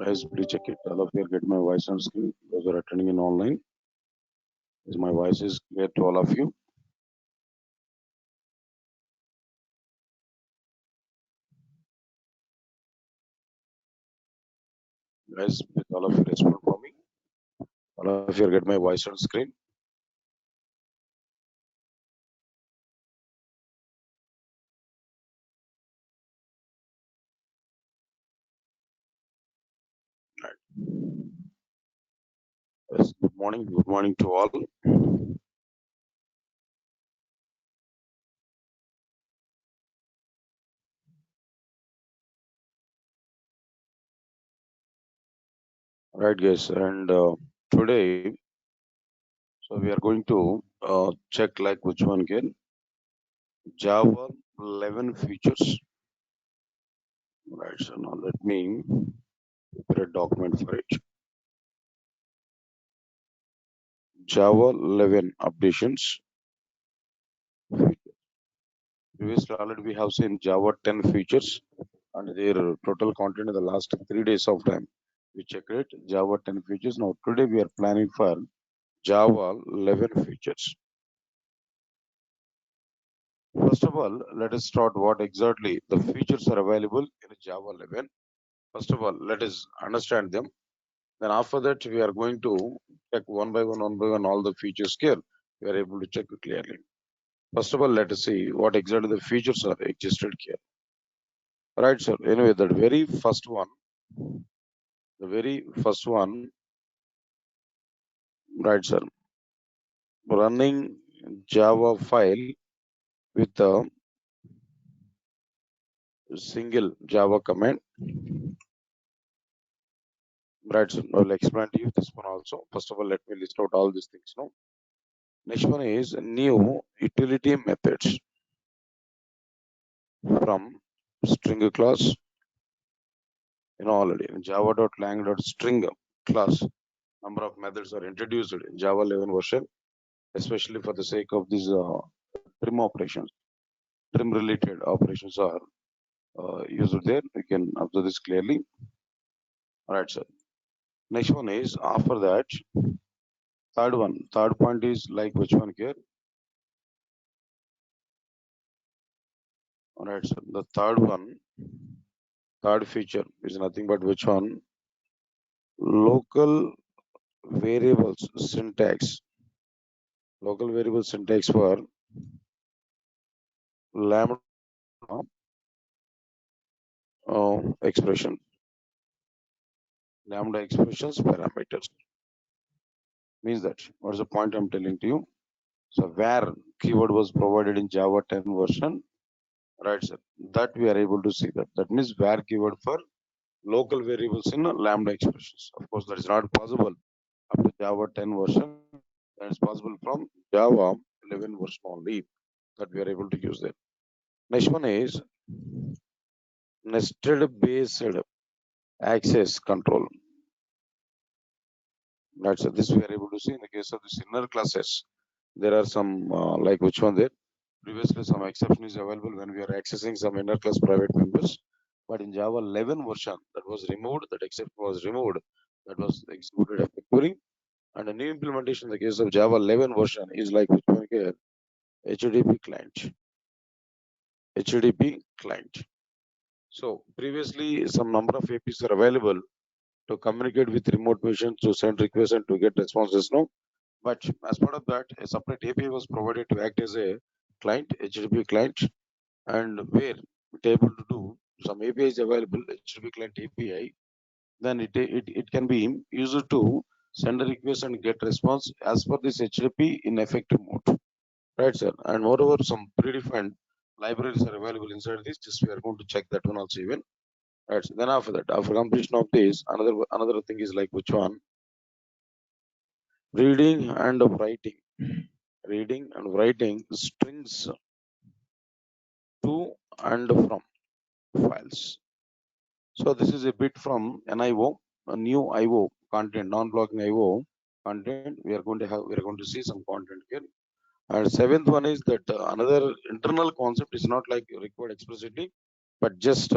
Guys, please check it. All of you get my voice on screen. Those are attending in online. Is my voice is clear to all of you? Guys, please all of you respond for me. All of you get my voice on screen. Right. Yes, good morning. Good morning to all. Right, guys. And today, so we are going to check like which one again. Java 11 features. Right. So now let me prepare a document for it. Java 11 updations. Previously, already we have seen Java 10 features and their total content in the last 3 days of time. We checked it, Java 10 features. Now, today we are planning for Java 11 features. First of all, let us start what exactly the features are available in Java 11. First of all, let us understand them. Then after that, we are going to check one by one, all the features here. We are able to check it clearly. First of all, let us see what exactly the features are existed here. Right, sir. Anyway, the very first one, right, sir, running Java file with a single Java command. Right, so I'll explain to you this one also. First of all, let me list out all these things now. Next one is new utility methods from string class. Already in java.lang.string class, number of methods are introduced in Java 11 version, especially for the sake of these trim operations. Trim related operations are used there. You can observe this clearly. All right, sir. Next one is after that, third point is like which one here? All right, so the third feature is nothing but which one? Local variables syntax. Local variable syntax for lambda expression. Lambda expressions parameters. Means that what's the point I'm telling to you? So where keyword was provided in Java 10 version, right, sir? That we are able to see that. That means where keyword for local variables in lambda expressions. Of course, that is not possible up to Java 10 version. That is possible from Java 11 version only that we are able to use that. Next one is nested based access control. That's this we are able to see in the case of this inner classes. There are some like which one there. Previously, some exception is available when we are accessing some inner class private members. But in Java 11 version, that was removed. That exception was removed. That was executed effectively. And a new implementation in the case of Java 11 version is like which one here? HTTP client. HTTP client. So previously, some number of APIs are available to communicate with remote machines to send requests and to get responses. No, but as part of that, a separate API was provided to act as a client, HTTP client, and where it able to do some API is available, HTTP client API, then it can be used to send a request and get response as per this HTTP in effective mode. Right, sir. And moreover, some predefined libraries are available inside this. Just we are going to check that one also even. Right. So then after that, after completion of this, another thing is like which one? Reading and writing. Reading and writing strings to and from files. So this is a bit from NIO, a new IO content, non-blocking IO content. We are going to see some content here. And seventh one is that another internal concept is not like required explicitly, but just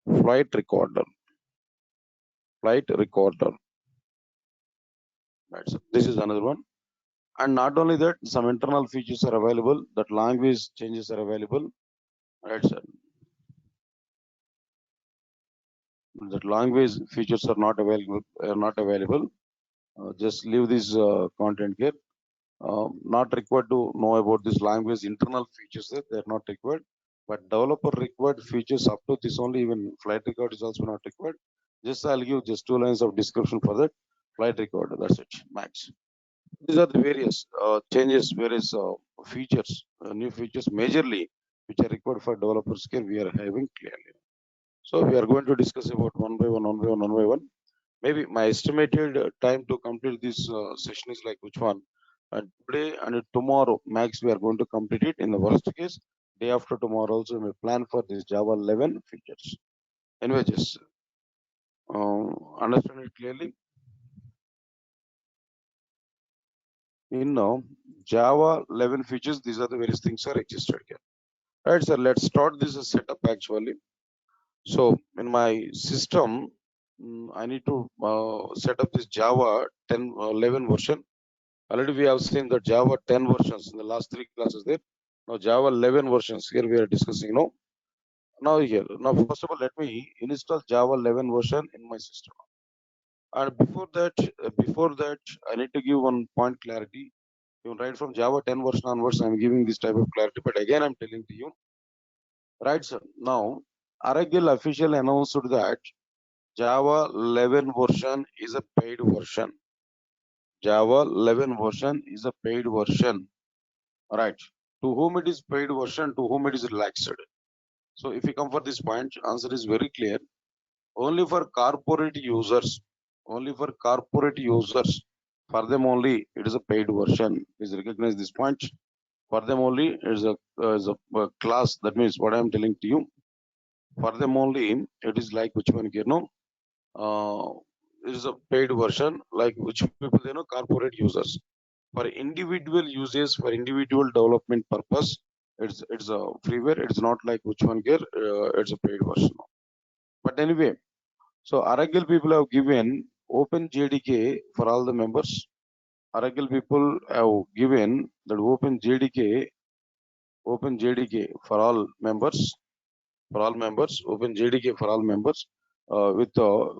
flight recorder. flight recorder. Right, so this is another one. And not only that, some internal features are available, that language changes are available. Right, sir. That language features are not available. Just leave this content here. Not required to know about this language internal features there, they're not required. But developer required features up to this only, even flight record is also not required. Just I'll give just 2 lines of description for that flight recorder. That's it, max. These are the various changes, various features, new features majorly, which are required for developers here we are having clearly. So we are going to discuss about one by one. Maybe my estimated time to complete this session is like which one? And today and tomorrow, max, we are going to complete it. In the worst case, day after tomorrow also, we plan for this Java 11 features. Anyway, just understand it clearly. In Java 11 features, these are the various things are existed here. Right, sir, let's start this setup actually. So in my system, I need to set up this Java 10, 11 version. Already we have seen the Java 10 versions in the last 3 classes there. Now Java 11 versions here we are discussing now. Now here, now first of all, let me install Java 11 version in my system. And before that, I need to give one point clarity. Even right from Java 10 version onwards, I'm giving this type of clarity. But again, I'm telling to you, right, sir. Now, Aragil officially announced that Java 11 version is a paid version. Java 11 version is a paid version. Right. To whom it is paid version, to whom it is relaxed. So if you come for this point, answer is very clear. Only for corporate users, only for corporate users, for them only it is a paid version. Please recognize this point. For them only it is a class. That means what I am telling to you. For them only it is like which one you know. It is a paid version, like which people they know corporate users. For individual uses, for individual development purpose, it's a freeware. It's not like which one here. It's a paid version. But anyway, so Aragal people have given Open JDK for all the members. Aragal people have given that Open JDK for all members, Open JDK for all members with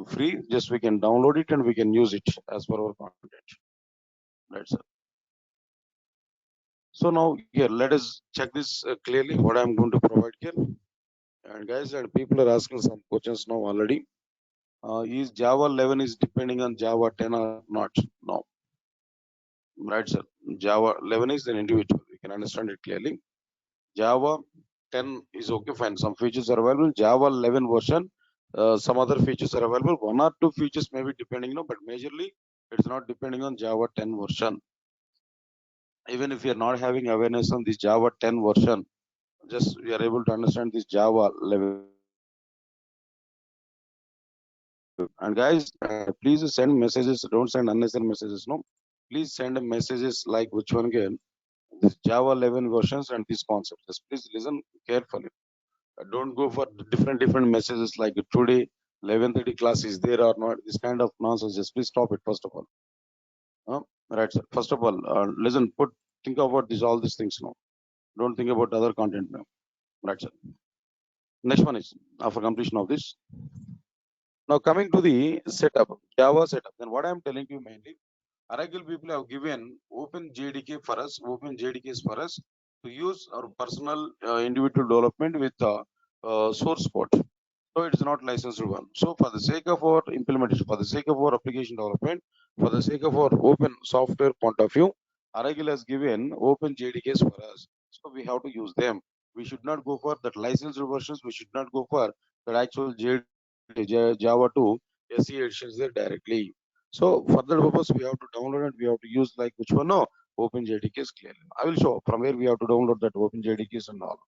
free. Just we can download it and we can use it as per our content. Right, sir. So now here, let us check this clearly what I'm going to provide here. And guys, and people are asking some questions now already. Is Java 11 is depending on Java 10 or not? No. Right, sir. Java 11 is an individual. We can understand it clearly. Java 10 is okay, fine. Some features are available. Java 11 version, some other features are available. One or two features may be depending, but majorly it's not depending on Java 10 version. Even if you're not having awareness on this Java 10 version, just we are able to understand this Java 11. And guys, please send messages. Don't send unnecessary messages. No, please send messages like which one again? This Java 11 versions and these concepts. Just please listen carefully. Don't go for different messages like today 11:30 class is there or not. This kind of nonsense. Just please stop it first of all. Right, sir. First of all, listen. Think about all these things now. Don't think about other content now. Right, sir. Next one is after completion of this. Now coming to the setup, Java setup. Then what I am telling you mainly, Aragal people have given Open JDK for us, Open JDKs for us to use our personal individual development with source code. So it's not licensed one. So for the sake of our implementation, for the sake of our application development, for the sake of our open software point of view, Aragal has given Open JDKs for us. So we have to use them. We should not go for that licensed versions. We should not go for that actual Java 2 SE editions there directly. So for that purpose, we have to download and we have to use like which one? No, Open JDKs clearly. I will show from where we have to download that Open JDKs and all.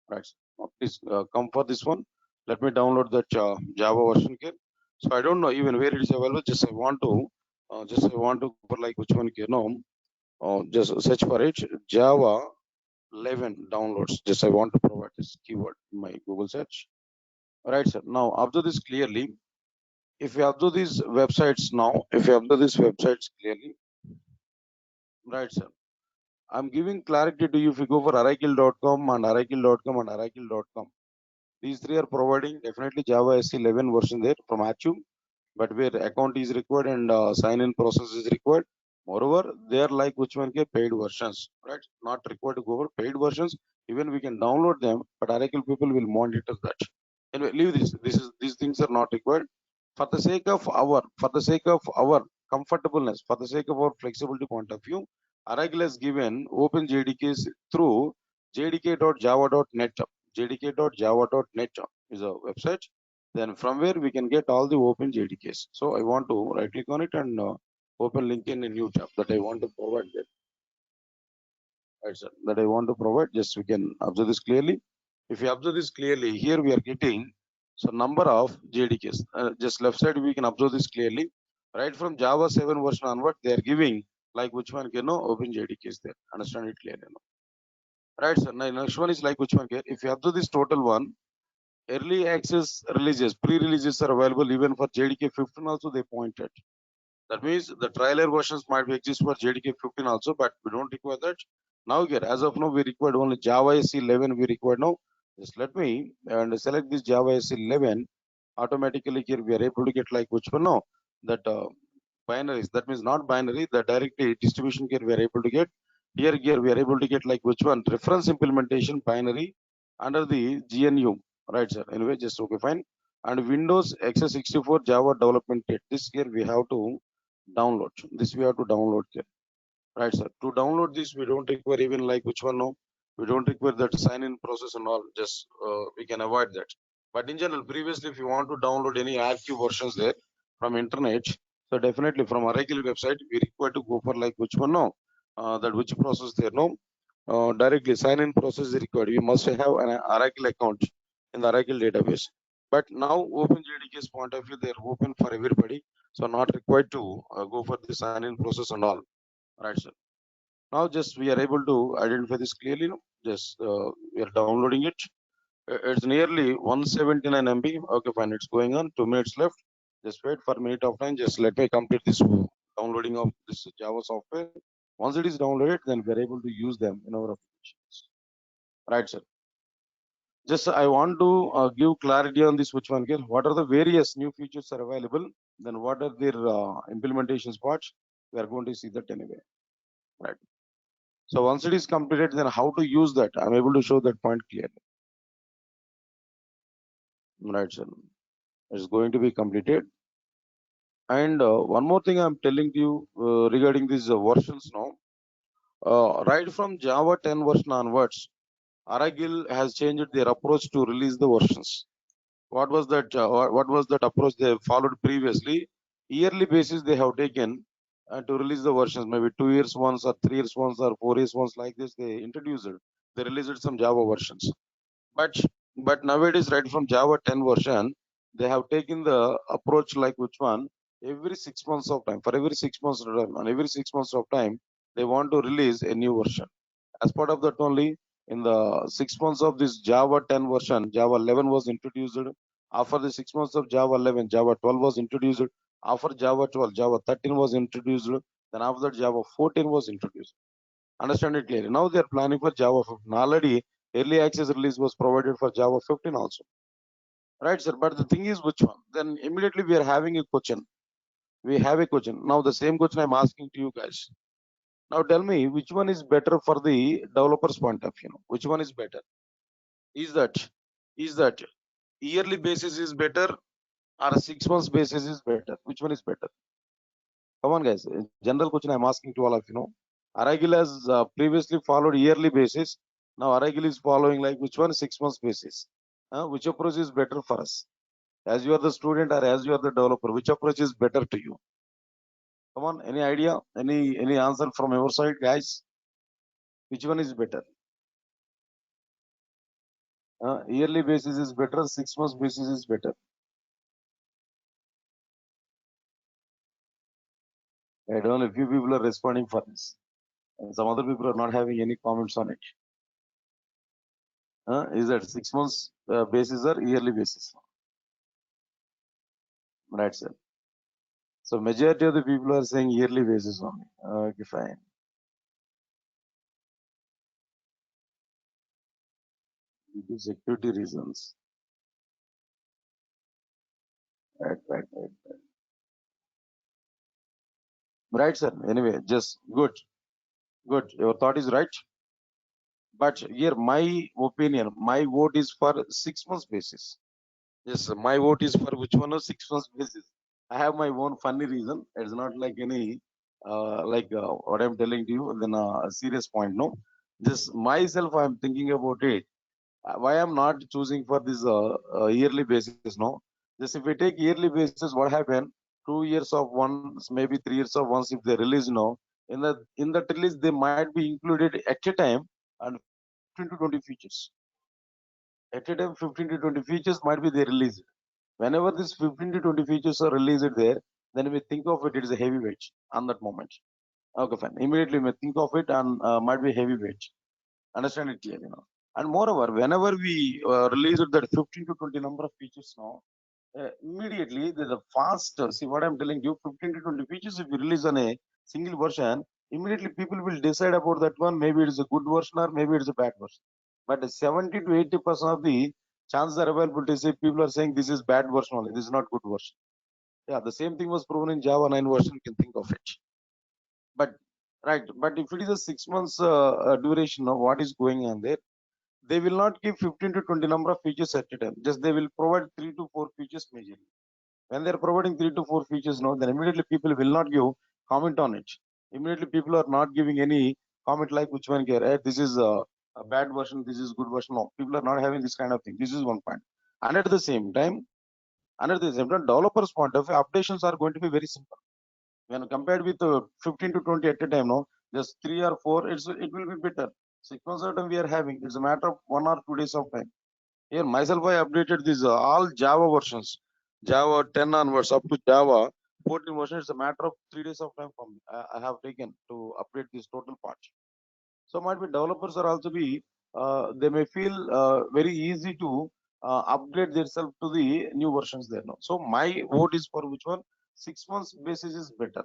Right. Now, please come for this one. Let me download that Java version here. So I don't know even where it is available. Just I want to for like which one here. No, just search for it. Java 11 downloads. Just I want to provide this keyword in my Google search. Right, sir. Now, after this clearly, if you observe these websites now, if you observe these websites clearly, right, sir? I'm giving clarity to you if you go for Aracle.com and Aracle.com and Aracle.com. These three are providing definitely Java SE 11 version there from Achieve, but where account is required and sign-in process is required. Moreover, they are like which one get paid versions, right? Not required to go for paid versions. Even we can download them, but Oracle people will monitor that. Anyway, leave this. These things are not required. For the sake of our comfortableness, for the sake of our flexibility point of view, Oracle has given open JDKs through jdk.java.net. jdk.java.net is a website. Then from where we can get all the open JDKs. So I want to right click on it and open link in a new tab that I want to provide there. Right, sir. That I want to provide. Just we can observe this clearly. If you observe this clearly, here we are getting so number of JDKs. Just left side we can observe this clearly. Right from Java 7 version onward, they are giving like which one can know open JDKs there. Understand it clearly. No? Right, sir. Now next one is like which one here. If you observe this total one, early access releases, pre-releases are available even for JDK 15 also they pointed. That means the trailer versions might be exist for JDK 15 also, but we don't require that. Now here, as of now, we required only Java SE 11 we require now. Just let me and select this Java SE 11. Automatically here we are able to get like which one now? That binaries. That means not binary, the directly distribution here we are able to get. Here we are able to get like which one? Reference implementation binary under the GNU. Right, sir. Anyway, just okay, fine. And Windows x64 Java development kit. This here we have to download. This we have to download here. Right, sir. To download this, we don't require even like which one now. We don't require that sign-in process and all. Just we can avoid that. But in general, previously, if you want to download any active versions there from internet, so definitely from Oracle website, we require to go for like which one now. That which process there no. Directly sign-in process is required. You must have an Oracle account in the Oracle database. But now OpenJDK's point of view, they are open for everybody. So not required to go for the sign-in process and all. Right, sir. Now just we are able to identify this clearly. No? Just we are downloading it. It's nearly 179 MB. Okay, fine. It's going on. 2 minutes left. Just wait for a minute of time. Just let me complete this downloading of this Java software. Once it is downloaded, then we are able to use them in our applications. Right, sir. Just I want to give clarity on this which one here. What are the various new features are available? Then what are their implementation spots? We are going to see that anyway. Right. So once it is completed, then how to use that? I'm able to show that point clearly. Right, sir. It's going to be completed. And one more thing I'm telling you regarding these versions now. Right from Java 10 version onwards, Oracle has changed their approach to release the versions. What was that? What was that approach they followed previously? Yearly basis they have taken to release the versions. Maybe 2 years once, or 3 years once, or 4 years once. Like this, they introduced it. They released some Java versions. But nowadays, right from Java 10 version, they have taken the approach like which one? Every 6 months of time. For every 6 months of time, and every 6 months of time, they want to release a new version. As part of that only, in the 6 months of this Java 10 version, Java 11 was introduced. After the 6 months of Java 11, Java 12 was introduced. After Java 12, Java 13 was introduced. Then after that, Java 14 was introduced. Understand it clearly. Now they are planning for Java 15. Already, early access release was provided for Java 15 also. Right, sir. But the thing is, which one? Then immediately we are having a question. We have a question. Now the same question I'm asking to you guys. Now tell me, which one is better for the developer's point of view? Which one is better? Is that yearly basis is better or 6 months basis is better? Which one is better? Come on, guys. General question I'm asking to all of you. Know, Aragle has previously followed yearly basis. Now Aragle is following like which one? 6 months basis. Which approach is better for us? As you are the student or as you are the developer, which approach is better to you? Come on, any idea? Any answer from your side, guys? Which one is better? Yearly basis is better, 6 months basis is better. I don't know if you people are responding for this. And some other people are not having any comments on it. Is that 6 months basis or yearly basis? Right, sir. So majority of the people are saying yearly basis only. Okay, fine. Due to security reasons. Right. Right, sir. Anyway, just good. Good. Your thought is right. But here, my opinion, my vote is for 6 months basis. Yes, my vote is for which one of 6 months basis. I have my own funny reason. It's not like any, what I'm telling to you, then a serious point. No, just myself, I'm thinking about it. Why I'm not choosing for this yearly basis? No, just if we take yearly basis, what happened? 2 years of once, maybe 3 years of once, if they release, in that release, they might be included at a time and 15 to 20 features. At a time, 15 to 20 features might be they released. Whenever these 15 to 20 features are released there, then we think of it, it is a heavyweight on that moment. Okay, fine. Immediately we think of it and might be heavyweight. Understand it clearly now. And moreover, whenever we release that 15 to 20 number of features now, immediately there's a fast, see what I'm telling you, 15 to 20 features, if you release on a single version, immediately people will decide about that one. Maybe it is a good version or maybe it is a bad version. But 70 to 80% of the chances are available to say people are saying this is bad version only, this is not good version. Yeah, the same thing was proven in Java 9 version, you can think of it. But right, but if it is a 6 months duration of what is going on there, they will not give 15 to 20 number of features at a time. Just they will provide 3 to 4 features majorly. When they're providing 3 to 4 features, no, then immediately people will not give comment on it. Immediately people are not giving any comment like which one care. This is a bad version, this is good version. No, people are not having this kind of thing. This is one point. And at the same time, developers' point of view, updations are going to be very simple. When compared with 15 to 20 at a time, no, just 3 or 4, it will be better. 6 months of time we are having. It's a matter of 1 or 2 days of time. Here myself, I updated these all Java versions, Java 10 onwards up to Java 14 version. It's a matter of 3 days of time for me. I have taken to update this total part. So might be developers are also be they may feel very easy to upgrade themselves to the new versions there now. So my vote is for which one? 6 months basis is better.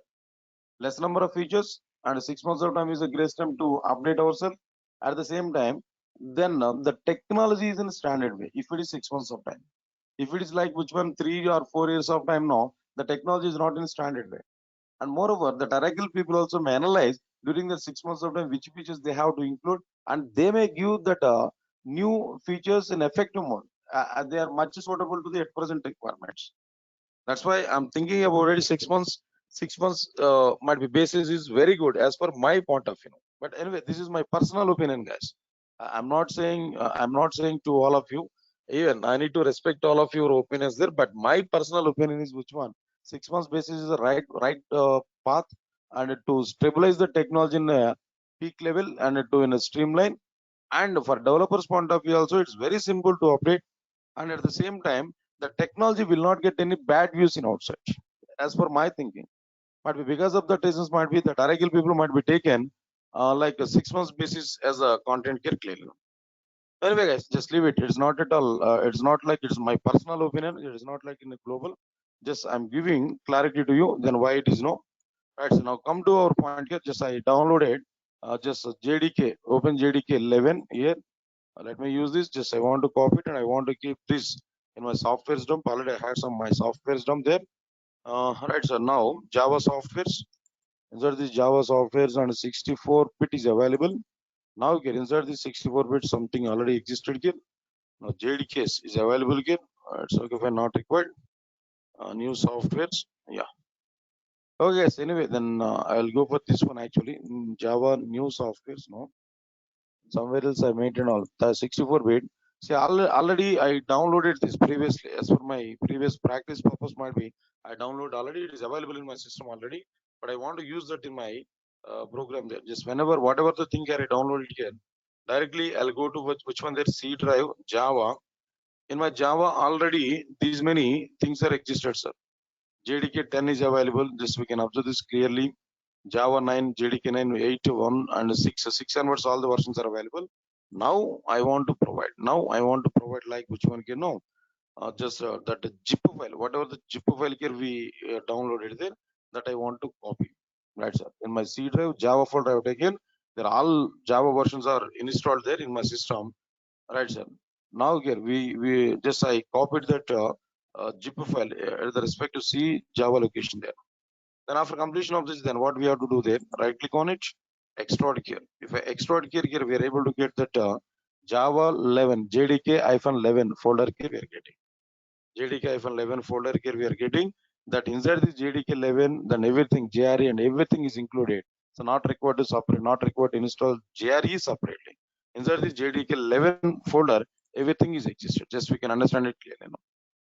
Less number of features and 6 months of time is a great time to update ourselves. At the same time, then the technology is in standard way. If it is 6 months of time, if it is like which one 3 or 4 years of time now, the technology is not in standard way. And moreover, the Oracle people also may analyze during the 6 months of time which features they have to include, and they may give that new features in effective mode. They are much suitable to the at present requirements. That's why I'm thinking about already 6 months. 6 months might be basis is very good as per my point of view. But anyway, this is my personal opinion, guys. I'm not saying to all of you. Even I need to respect all of your opinions there. But my personal opinion is which one? 6 months basis is the right path, and to stabilize the technology in a peak level and to in a streamline. And for developers' point of view, also it's very simple to update, and at the same time the technology will not get any bad views in outside, as per my thinking. Might be because of the reasons, might be that Aragal people might be taken like a 6 months basis as a content care clearly. Anyway, guys, just leave it. It's not at all, it's not like it's my personal opinion, it is not like in a global. Just I'm giving clarity to you, then why it is no. Right, so now come to our point here. Just I downloaded just JDK, open JDK 11 here. Let me use this. Just I want to copy it and I want to keep this in my softwares dump. Already I had some my softwares dump there. Right, so now Java softwares. Insert this Java softwares and 64-bit is available. Now you can insert this 64-bit, something already existed here. Now JDK is available here. It's okay if not required. New softwares. Yeah. Okay, yes. Anyway, then I'll go for this one actually. Java new softwares. No, somewhere else I made and all. The 64-bit. See, already I downloaded this previously. As for my previous practice purpose, might be I download already. It is available in my system already. But I want to use that in my program there. Just whenever, whatever the thing I downloaded here, directly I'll go to which one there, C drive, Java. In my Java already, these many things are existed, sir. JDK 10 is available. Just we can observe this clearly. Java 9, JDK 9, 8, 1, and 6. 6 onwards, all the versions are available. Now I want to provide. Now I want to provide like which one can know. that zip file, whatever the zip file here we downloaded there, that I want to copy. Right, sir. In my C drive, Java folder I have taken. There all Java versions are installed there in my system. Right, sir. Now here we just I copied that zip file at the respective C Java location there. Then after completion of this, then what we have to do there? Right click on it, extrude here. If I extrude here we are able to get that Java 11 JDK-11 folder here we are getting. JDK-11 folder here we are getting that inside this JDK-11, then everything JRE and everything is included. So not required to separate, not required to install JRE separately. Inside this JDK-11 folder, everything is existed. Just we can understand it clearly now.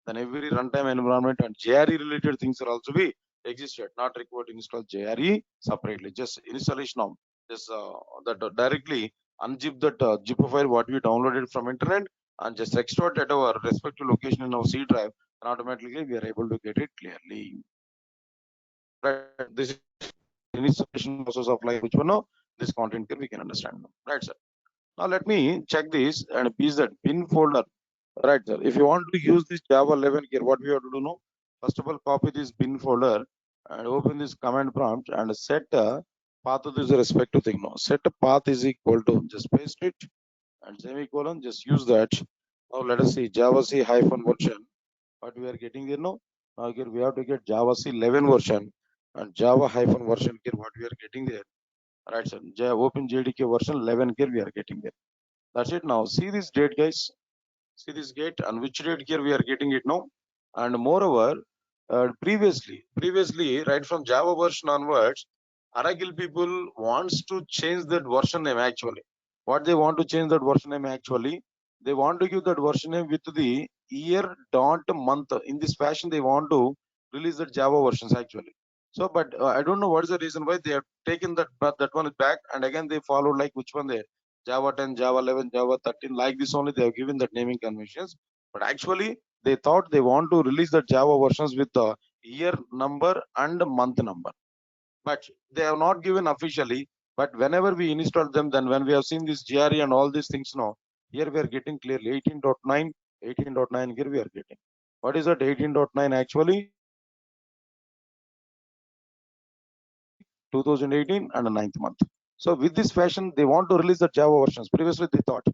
Then every runtime environment and JRE related things are also be existed, not required to install JRE separately. Just installation of just that directly unzip that zip file what we downloaded from internet and just extract at our respective location in our C drive, and automatically we are able to get it clearly. Right. This is installation process of like which one now this content here we can understand now. Right, sir. Now let me check this and piece that bin folder. Right, sir. If you want to use this Java 11 here, what we have to do now? First of all, copy this bin folder and open this command prompt and set a path to this respective thing now. Set a path is equal to, just paste it and semicolon, just use that. Now let us see Java C hyphen version. What we are getting there now? Now here we have to get Java C 11 version and Java hyphen version here what we are getting there. Right, sir. Open JDK version 11 here we are getting there. That's it now. See this date, guys. See this gate and which date here we are getting it now. And moreover, previously, right from Java version onwards, Aragil people wants to change that version name actually. What they want to change that version name actually, they want to give that version name with the year dot month. In this fashion, they want to release the Java versions actually. So, but I don't know what is the reason why they have taken that, but that one is back, and again they followed like which one they Java 10, Java 11, Java 13, like this only they have given that naming conventions. But actually, they thought they want to release the Java versions with the year number and month number. But they have not given officially. But whenever we install them, then when we have seen this GRE and all these things now, here we are getting clearly 18.9, 18.9 here we are getting. What is that 18.9 actually? 2018 and the 9th month. So with this fashion, they want to release the Java versions. Previously they thought,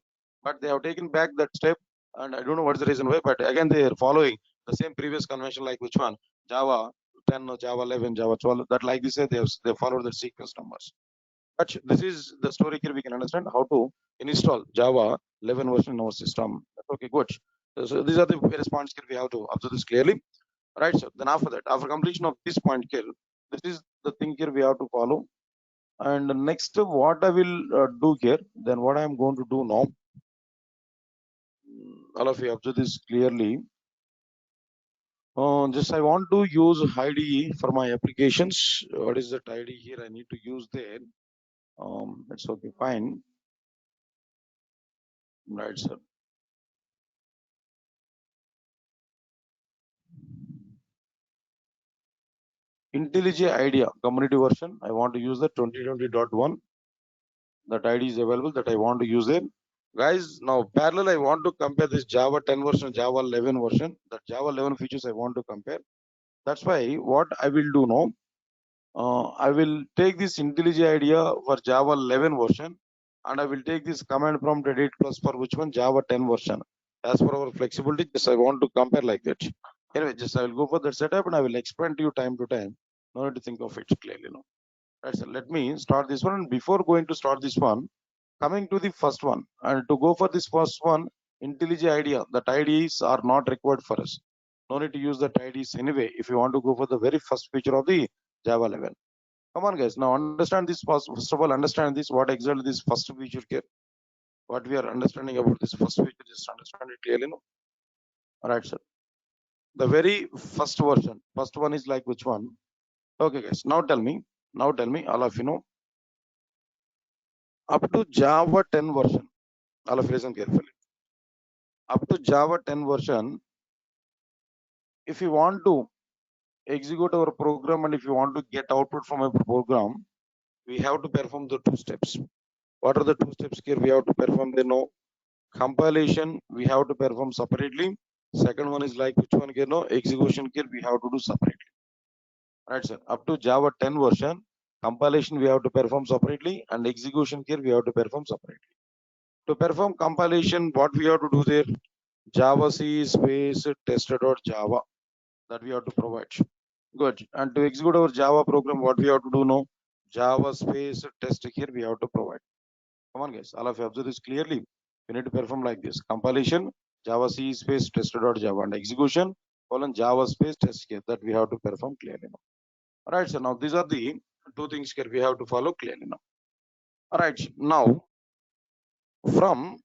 but they have taken back that step, and I don't know what's the reason why, but again they are following the same previous convention like which one? Java 10, Java 11, Java 12, that like this they followed the sequence numbers. But this is the story here we can understand how to install Java 11 version in our system. Okay, good. So these are the various points here we have to observe this clearly. Right, so then after that, after completion of this point here, this is the thing here we have to follow. And next, what I will do here, then what I am going to do now, all of you observe this clearly. Just I want to use IDE for my applications. What is that IDE here? I need to use there. It's okay, fine. Right, sir. IntelliJ IDEA community version. I want to use the 2020.1. That ID is available that I want to use it. Guys, now parallel, I want to compare this Java 10 version, Java 11 version. The Java 11 features I want to compare. That's why what I will do now, I will take this IntelliJ IDEA for Java 11 version, and I will take this command prompt edit plus for which one Java 10 version. As for our flexibility, just I want to compare like that. Anyway, just I will go for that setup and I will explain to you time to time. No need to think of it clearly now. Right, so let me start this one. And before going to start this one, coming to the first one, and to go for this first one, IntelliJ IDEA, that IDEs are not required for us. No need to use the IDEs anyway if you want to go for the very first feature of the Java 11. Come on, guys. Now understand this first. First of all, understand this. What exactly this first feature here? What we are understanding about this first feature? Just understand it clearly. No. All right, sir. The very first version. First one is like which one? Okay, guys. Now tell me. Now tell me. All of you know. Up to Java 10 version. All of you listen carefully. Up to Java 10 version, if you want to execute our program and if you want to get output from a program, we have to perform the two steps. What are the two steps here we have to perform? They know compilation we have to perform separately. Second one is like which one here? No, execution here we have to do separately. Right, sir. Up to Java 10 version, compilation we have to perform separately, and execution here we have to perform separately. To perform compilation, what we have to do there? Java C space tester.java that we have to provide. Good. And to execute our Java program, what we have to do now? Java space test here we have to provide. Come on, guys. All of you observe this clearly. We need to perform like this. Compilation, Java C space tester.java, and execution, colon Java space test here that we have to perform clearly now. All right, so now these are the two things here we have to follow clearly now. All right, now from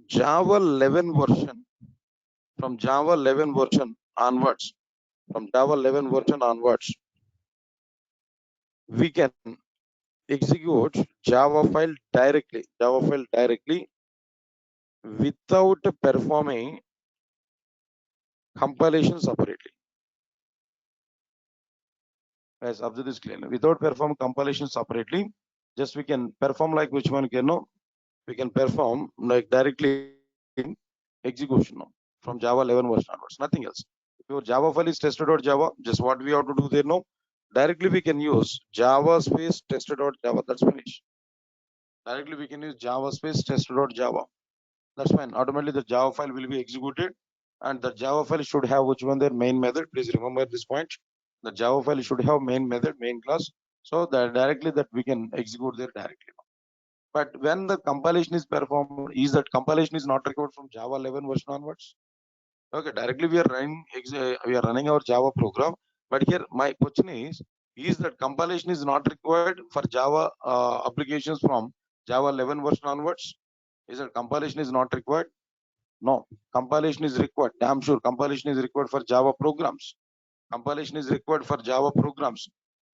Java 11 version, from Java 11 version onwards, we can execute Java file directly, without performing compilation separately. Guys, observe this clearly. Without perform compilation separately, just we can perform like which one can know? We can perform like directly execution now, from Java 11 version onwards, nothing else. If your Java file is tested.java, just what we have to do there now, directly we can use Java space tested.java, that's finished. Directly we can use Java space tested.java, that's fine. Automatically the Java file will be executed, and the Java file should have which one their main method. Please remember this point. The Java file should have main method, main class, so that directly that we can execute there directly. But when the compilation is performed, is that compilation is not required from Java 11 version onwards? Okay, directly we are running our Java program. But here my question is that compilation is not required for Java applications from Java 11 version onwards? Is that compilation is not required? No, compilation is required. Damn sure, compilation is required for Java programs. Compilation is required for Java programs,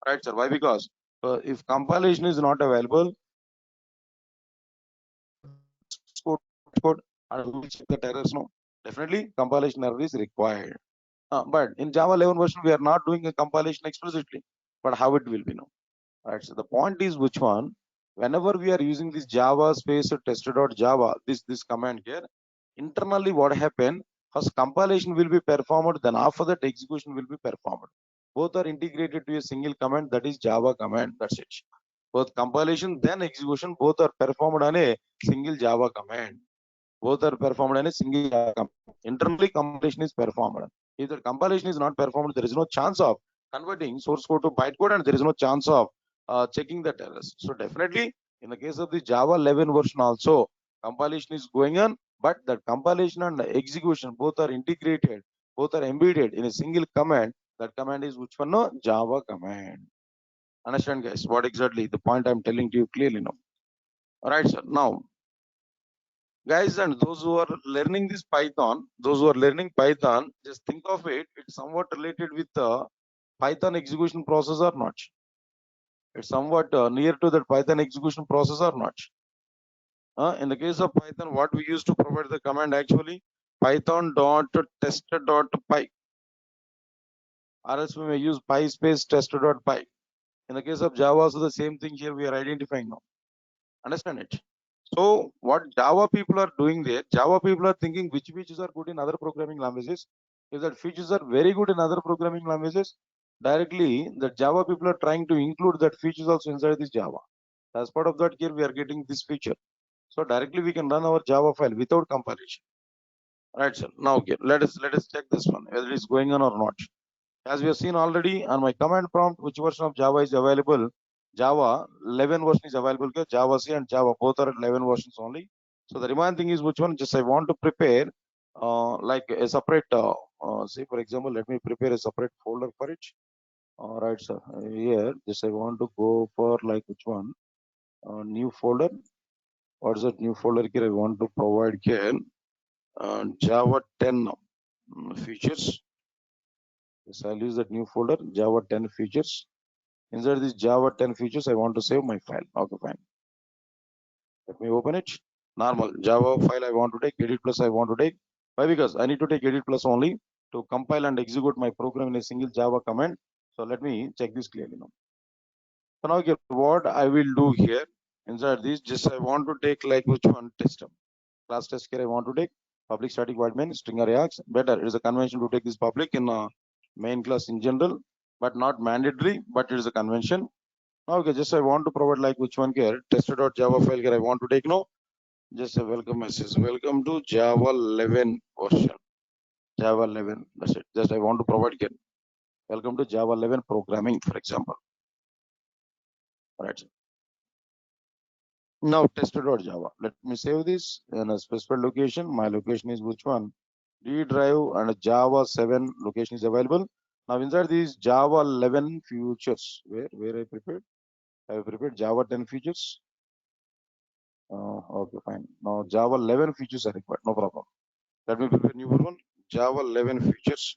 right, sir? Why? Because if compilation is not available, code and we will check the errors. No, definitely compilation error is required. But in Java 11 version, we are not doing a compilation explicitly. But how it will be now? Right. So the point is which one? Whenever we are using this Java space tester.java, this command here, internally what happened? First compilation will be performed, then after that execution will be performed. Both are integrated to a single command, that is Java command. That's it. Both compilation then execution both are performed on a single Java command. Both are performed on a single Java command. Internally compilation is performed. If the compilation is not performed, there is no chance of converting source code to bytecode, and there is no chance of checking the errors. So definitely in the case of the Java 11 version also, compilation is going on, but the compilation and the execution both are integrated, both are embedded in a single command. That command is which one? No, Java command. Understand, guys, what exactly the point I'm telling to you clearly now. All right, sir. Now, guys, and those who are learning this Python, just think of it, it's somewhat related with the Python execution process or not. It's somewhat near to that Python execution process or not. In the case of Python, what we used to provide the command actually, python.tester.py, or else we may use py space tester.py. In the case of Java, also the same thing here we are identifying now. Understand it? So what Java people are doing there, Java people are thinking which features are good in other programming languages. If that features are very good in other programming languages, directly the Java people are trying to include that features also inside this Java. As part of that, here we are getting this feature. So directly we can run our Java file without compilation. Right, sir. Now okay, let us check this one whether it is going on or not. As we have seen already on my command prompt, which version of Java is available? Java 11 version is available. Java C and Java both are 11 versions only. So the remaining thing is which one? Just I want to prepare like a separate. Say for example, let me prepare a separate folder for it. All right, sir. Here, just I want to go for like which one? New folder. What's that new folder here? I want to provide here Java 10 features. Yes, I'll use that new folder, Java 10 features. Inside this Java 10 features, I want to save my file. Okay, fine. Let me open it. Normal Java file I want to take, edit plus I want to take. Why? Because I need to take edit plus only to compile and execute my program in a single Java command. So let me check this clearly now. So now what I will do here inside this, just I want to take like which one test class test here I want to take. Public static void main string array args. Better, it is a convention to take this public in main class in general, but not mandatory, but it is a convention. Okay, just I want to provide like which one here, tester.java file here I want to take now. Just a welcome message. Welcome to Java 11 version. Java 11. That's it. Just I want to provide here. Welcome to Java 11 programming, for example. Right. Now tester.java. Let me save this in a specified location. My location is which one? D drive and Java 7 location is available. Now inside these Java 11 features, where I prepared? I have prepared Java 10 features. Okay, fine. Now Java 11 features are required. No problem. Let me prepare new one. Java 11 features.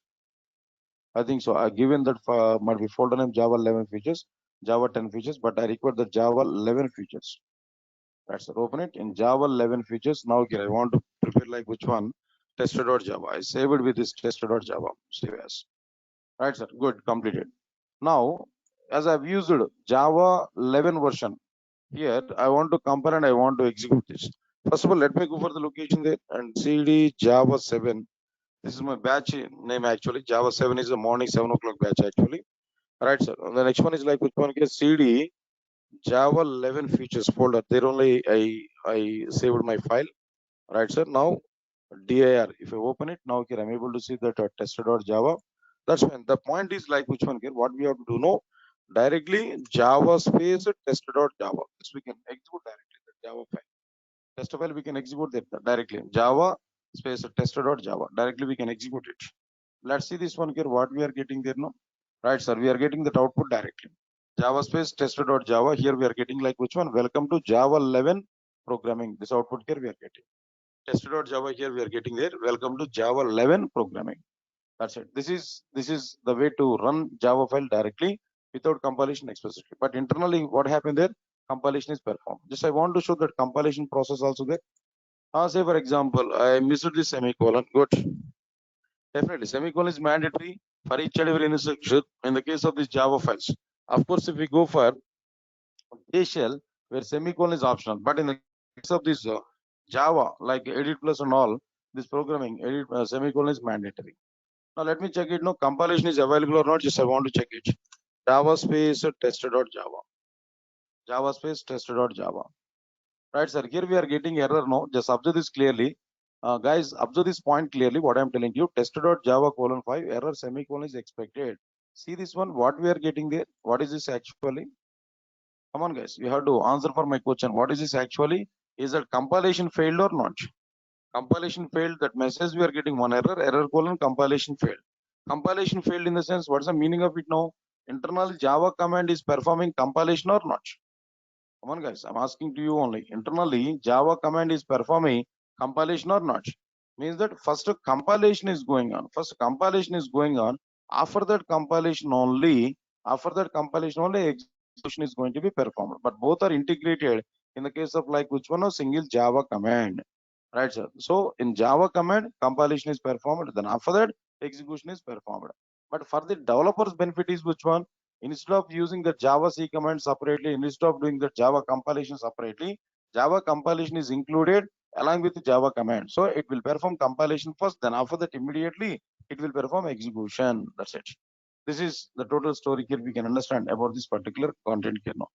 I think so. I given that might be folder name Java 11 features, Java 10 features, but I require the Java 11 features. That's it. Open it in Java 11 features. Now here I want to prepare like which one? Tester.java. I save it with this tester.java. Save as. Right, sir. Good. Completed. Now, as I've used Java 11 version, here I want to compare and I want to execute this. First of all, let me go for the location there and cd Java 7. This is my batch name actually. Java 7 is the morning 7 o'clock batch actually. Right, sir. The next one is like which one is cd Java 11 features folder. There only I saved my file. Right, sir. Now dir. If I open it now, here I'm able to see that tester.java. That's fine. The point is like which one here. What we have to do now directly Java space tester.java. This we can execute directly the Java file. Test file we can execute that directly. Java space tester.java. Directly we can execute it. Let's see this one here. What we are getting there now. Right, sir. We are getting that output directly. Java space tester.java. Here we are getting like which one? Welcome to Java 11 programming. This output here we are getting. Tester.java here we are getting there. Welcome to Java 11 programming. That's it. This is the way to run Java file directly without compilation explicitly. But internally, what happened there? Compilation is performed. Just I want to show that compilation process also there. Say for example, I missed the semicolon. Good. Definitely, semicolon is mandatory for each and every instruction in the case of these Java files. Of course, if we go for J shell, where semicolon is optional, but in the case of this Java, like edit plus and all, this programming, edit semicolon is mandatory. Now let me check it. No compilation is available or not. Just I want to check it. Java space tester.java. Java space tester.java. Right, sir. Here we are getting error. No, just observe this clearly. Guys, observe this point clearly. What I'm telling you, tester.java colon 5 error semicolon is expected. See this one. What we are getting there? What is this actually? Come on, guys. You have to answer for my question. What is this actually? Is that compilation failed or not? Compilation failed. That message we are getting one error colon compilation failed. Compilation failed in the sense, what's the meaning of it now? Internal Java command is performing compilation or not? Come on, guys. I'm asking to you only. Internally, Java command is performing compilation or not? Means that first compilation is going on. First compilation is going on. After that compilation only, execution is going to be performed. But both are integrated in the case of like which one? A single Java command. Right, sir. So in Java command, compilation is performed. Then after that, execution is performed. But for the developer's benefit is which one? Instead of using the Java C command separately, instead of doing the Java compilation separately, Java compilation is included along with the Java command. So it will perform compilation first, then after that immediately it will perform execution. That's it. This is the total story here we can understand about this particular content here now.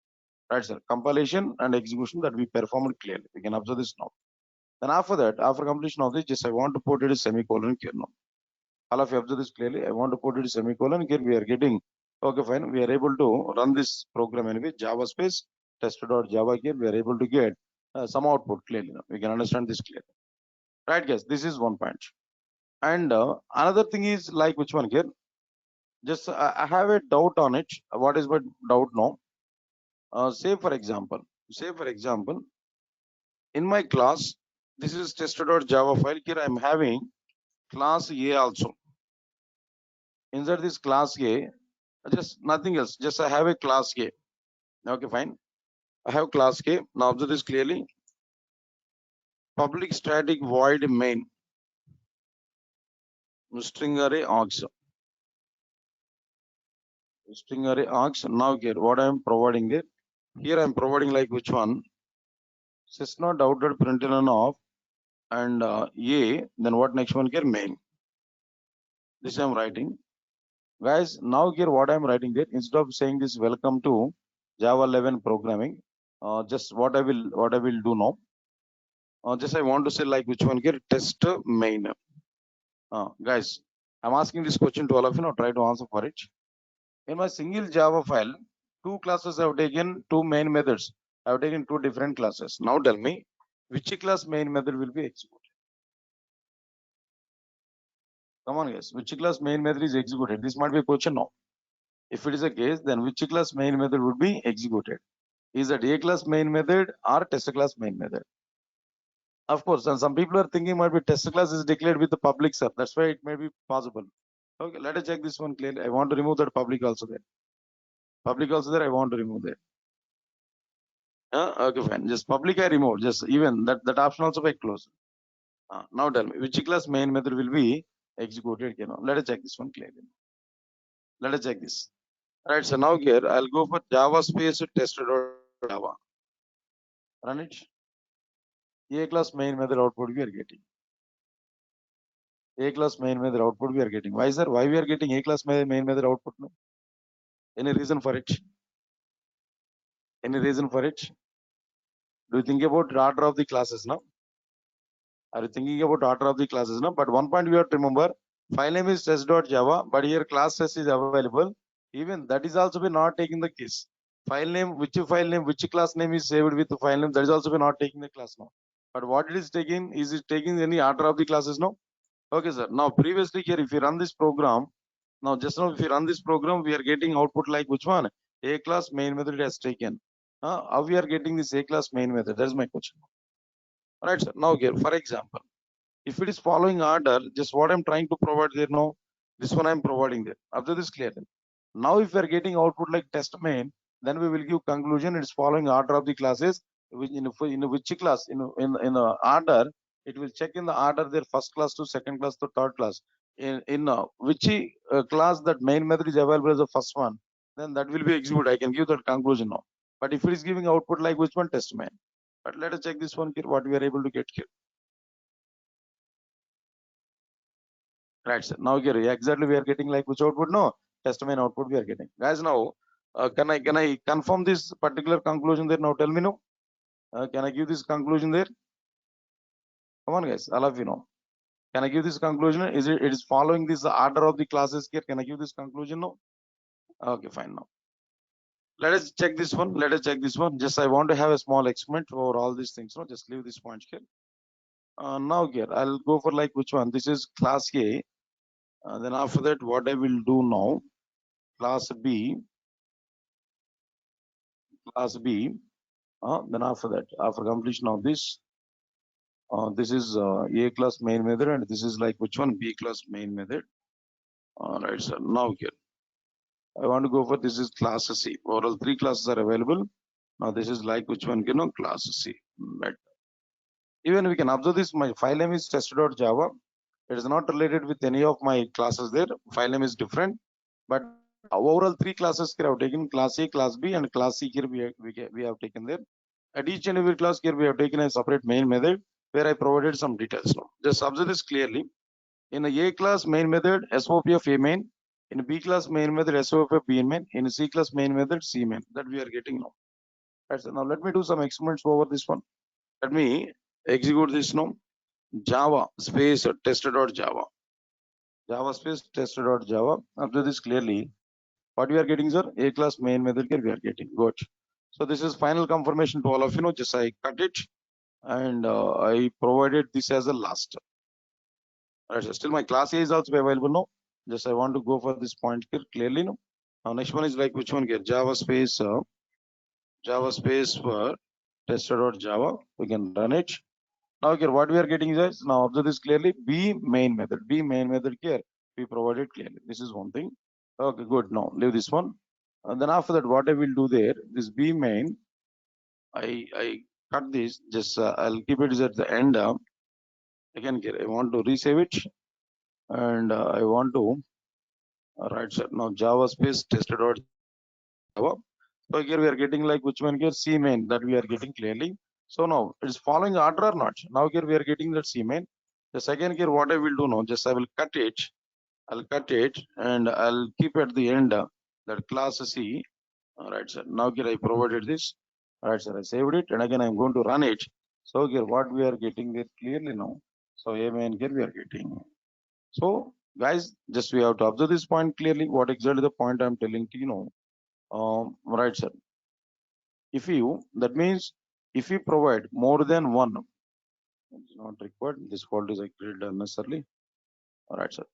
Right, sir. Compilation and execution that we performed clearly. We can observe this now. Then after that, after completion of this, just I want to put it as semicolon here now. All of you observe this clearly. I want to put it as semicolon here. We are getting, okay, fine. We are able to run this program anyway. Java space tester.java here. We are able to get some output clearly now. We can understand this clearly. Right, guys. This is one point. And another thing is like which one here? Just I have a doubt on it. What is my doubt now? Say for example, in my class, this is tester.java file. Here I'm having class A also. Inside this class A, just nothing else. Just I have a class A. Okay, fine. I have class A. Now observe this clearly. Public static void main string array args. String array args. Now here, what I am providing it. Here I am providing like which one? Sysnot outed println of and A, then what next one here? Main. This I'm writing. Guys, now here what I'm writing there, instead of saying this welcome to Java 11 programming, just what I will do now. Just I want to say like which one here? Test main. Guys, I'm asking this question to all of you now. Try to answer for it. In my single Java file, two classes I have taken, two main methods. I have taken two different classes. Now tell me which class main method will be executed. Come on, guys. Which class main method is executed? This might be a question now. If it is a case, then which class main method would be executed? Is that A class main method or test class main method? Of course, and some people are thinking might be test class is declared with the public sub. That's why it may be possible. Okay, let us check this one clearly. I want to remove that public also there. Public also there, I want to remove that. Okay, fine. Just public I remove. Just even that option also I close. Now tell me which class main method will be executed. Let us check this one clearly. Let us check this. Right. So now here I'll go for Java space test.java. Run it. A class main method output we are getting. A class main method output we are getting. Why sir? Why we are getting A class main method output? No? Any reason for it? Any reason for it? Do you think about the order of the classes now? Are you thinking about order of the classes now? But one point we have to remember, file name is test.java, but here class test is available. Even that is also be not taking the case. File name, which class name is saved with the file name, that is also be not taking the class now. But what it is taking, is it taking any order of the classes now? Okay, sir. Now previously here, if you run this program, just now if you run this program, we are getting output like which one? A class main method has taken. How we are getting this A class main method? That is my question. Right, sir. Now here, for example, if it is following order, just what I'm trying to provide there now, this one I'm providing there. After this clear. Now if we are getting output like test main, then we will give conclusion. It's following order of the classes. In which class in order, it will check in the order their first class to second class to third class. In which class that main method is available as the first one, then that will be executed. I can give that conclusion now. But if it is giving output like which one? Test main. But let us check this one here, what we are able to get here. Right, sir. Now here exactly we are getting like which output? No, test main output we are getting. Guys, now can I confirm this particular conclusion there? Now tell me no. Can I give this conclusion there? Come on, guys. All of you know. Can I give this conclusion? Is it is following this order of the classes here? Can I give this conclusion? No. Okay, fine. Now let us check this one. Let us check this one. Just I want to have a small experiment over all these things. No, just leave this point here. Now here I'll go for like which one? This is class A. Then after that, what I will do now, class B. Then after that, after completion of this, this is A class main method, and this is like which one? B class main method. All right, sir. Now here, I want to go for this is class C. Overall, three classes are available. Now this is like which one? Class C. Right. Even we can observe this. My file name is test.java. It is not related with any of my classes there. File name is different, but overall three classes here I have taken: class A, class B, and class C here we have taken there. At each and every class here we have taken a separate main method where I provided some details now. Just observe this clearly. In a class main method, SOP of A main. In B class main method, SOP of B main. In C class main method, C main. That we are getting now. Right, so now let me do some experiments over this one. Let me execute this now. Java space test.java. Java space test.java. Observe this clearly. What we are getting, sir? A class main method here we are getting. Good. So this is final confirmation to all of you know. Just I cut it and I provided this as a last. Alright, so still my class A is also available now. Just I want to go for this point here clearly now. Now next one is like which one here? Java space for tester.java. We can run it. Now here what we are getting is now observe this clearly. B main method here we provided clearly. This is one thing. Okay, good. Now leave this one. And then after that, what I will do there, this B main, I cut this. Just I'll keep it at the end. Again here I want to resave it, and I want to right sir. Now Java space tester.java. So here we are getting like which one here? C main that we are getting clearly. So now it is following order or not? Now here we are getting that C main. The second here, what I will do now, just I will cut it. I'll cut it and I'll keep at the end that class C. All right, sir. Now here I provided this. All right, sir. I saved it and again I'm going to run it. So here what we are getting here clearly now. So A main here we are getting. So guys, just we have to observe this point clearly. What exactly the point I'm telling to you know. Right, sir. If you, that means if you provide more than one, it's not required. This fault is created unnecessarily. All right, sir.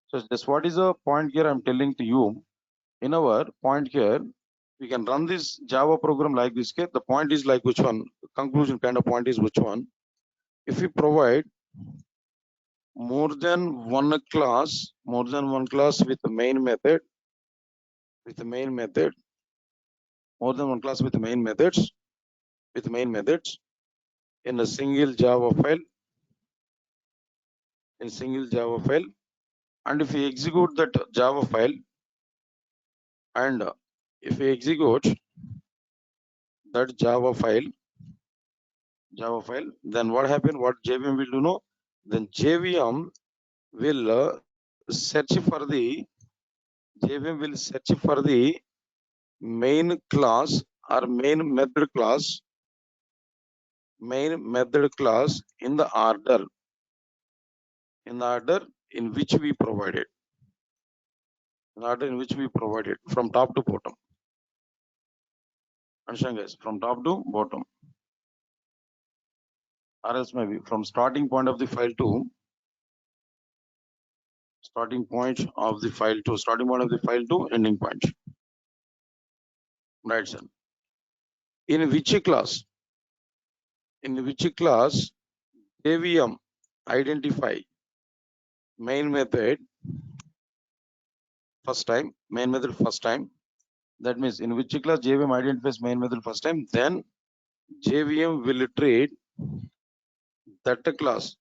So just what is the point here I'm telling to you. In our point here, we can run this Java program like this. Okay? The point is like which one? Conclusion kind of point is which one? If we provide more than one class with the main method, more than one class with the main methods, in a single Java file, and if we execute that Java file, and if we execute that Java file, then what happened? What JVM will do? No, then JVM will search for the main class or main method class in the order in which we provided from top to bottom. Understand, guys? From top to bottom, or else maybe from starting point of the file to ending point. Right, sir. In which class JVM identify main method first time. That means in which class JVM identifies main method first time, then JVM will treat that class.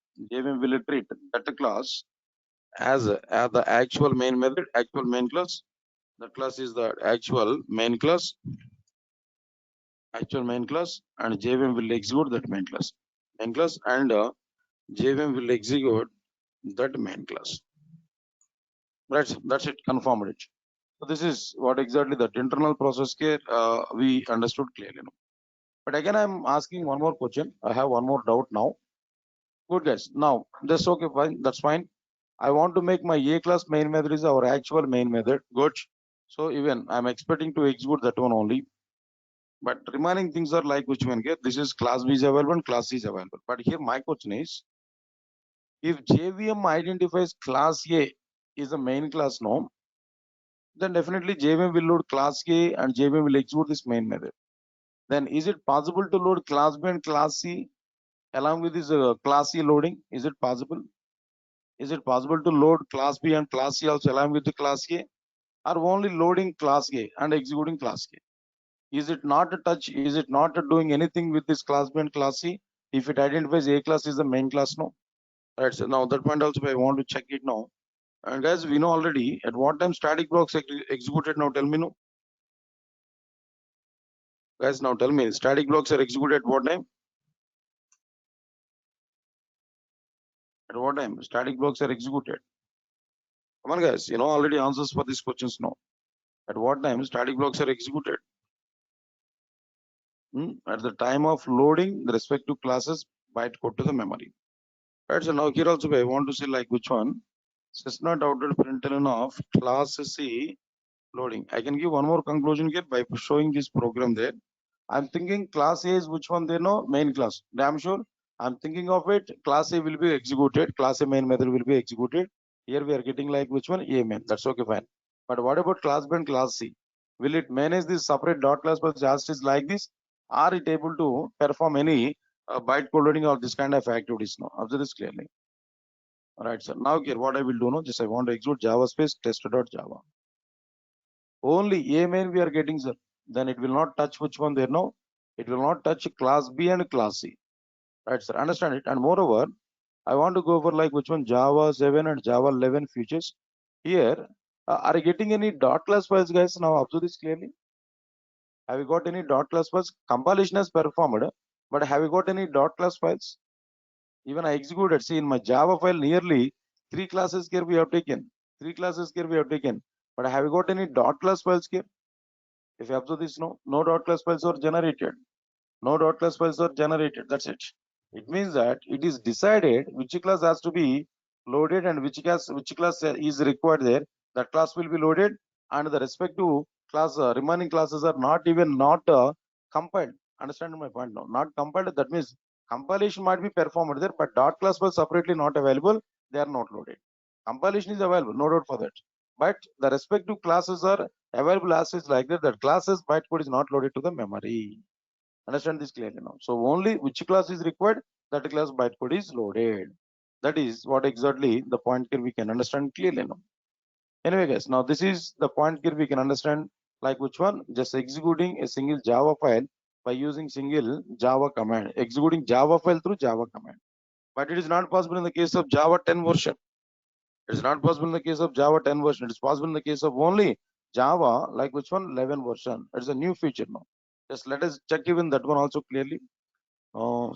As the actual main method, actual main class. That class is the actual main class, and JVM will execute that main class, and JVM will execute that main class. Right, that's it. Confirmed it. So this is what exactly that internal process here we understood clearly now. But again, I'm asking one more question. I have one more doubt now. Good, guys. Now, just okay, fine. That's fine. I want to make my A class main method is our actual main method. Good. So even I'm expecting to execute that one only. But remaining things are like which one here? This is class B is available and class C is available. But here my question is, if JVM identifies class A is the main class now, then definitely JVM will load class A and JVM will execute this main method. Then is it possible to load class B and class C along with this class C loading? Is it possible? Is it possible to load class B and class C also along with the class A, or only loading class A and executing class A? Is it not a touch? Is it not doing anything with this class B and class C? If it identifies A class is the main class, no. Right. So now that point also I want to check it now. And guys, we know already at what time static blocks executed. Now tell me, no. Guys, now tell me, static blocks are executed at what time? At what time static blocks are executed? Come on, guys. You know already answers for these questions now. At what time static blocks are executed? At the time of loading the respective classes bytecode to the memory. Right. So now here also I want to say like which one? System outed println of class C loading. I can give one more conclusion here by showing this program there. I'm thinking class A is which one there? No, main class. Damn sure. I'm thinking of it. Class A will be executed. Class A main method will be executed. Here we are getting like which one? A main. That's okay, fine. But what about class B and class C? Will it manage this separate dot class but just is like this? Are it able to perform any bytecode loading or this kind of activities? No. Observe this clearly. All right, sir. Now here what I will do now, just I want to execute Java space test.java. Only A main we are getting, sir. Then it will not touch which one there now. It will not touch class B and class C. Right, sir. Understand it. And moreover, I want to go over like which one Java 7 and Java 11 features. Here, are you getting any dot class files, guys? Now observe this clearly. Have you got any dot class files? Compilation has performed. But have you got any dot class files? Even I executed, see in my Java file nearly 3 classes here we have taken. 3 classes here we have taken. But have you got any dot class files here? If you observe this, no dot class files are generated. No dot class files are generated. That's it. It means that it is decided which class has to be loaded and which class is required there. That class will be loaded, and the respective class remaining classes are not compiled. Understand my point now? Not compiled. That means compilation might be performed there, but dot class files separately not available. They are not loaded. Compilation is available, no doubt for that. But the respective classes are available as is like that. That classes bytecode is not loaded to the memory. Understand this clearly now. So only which class is required, that class bytecode is loaded. That is what exactly the point here we can understand clearly now. Anyway, guys, now this is the point here we can understand, like which one? Just executing a single Java file by using single Java command, executing Java file through Java command. But it is not possible in the case of Java 10 version. It is not possible in the case of Java 10 version. It is possible in the case of only Java, like which one? 11 version. It's a new feature now. Just let us check even that one also clearly.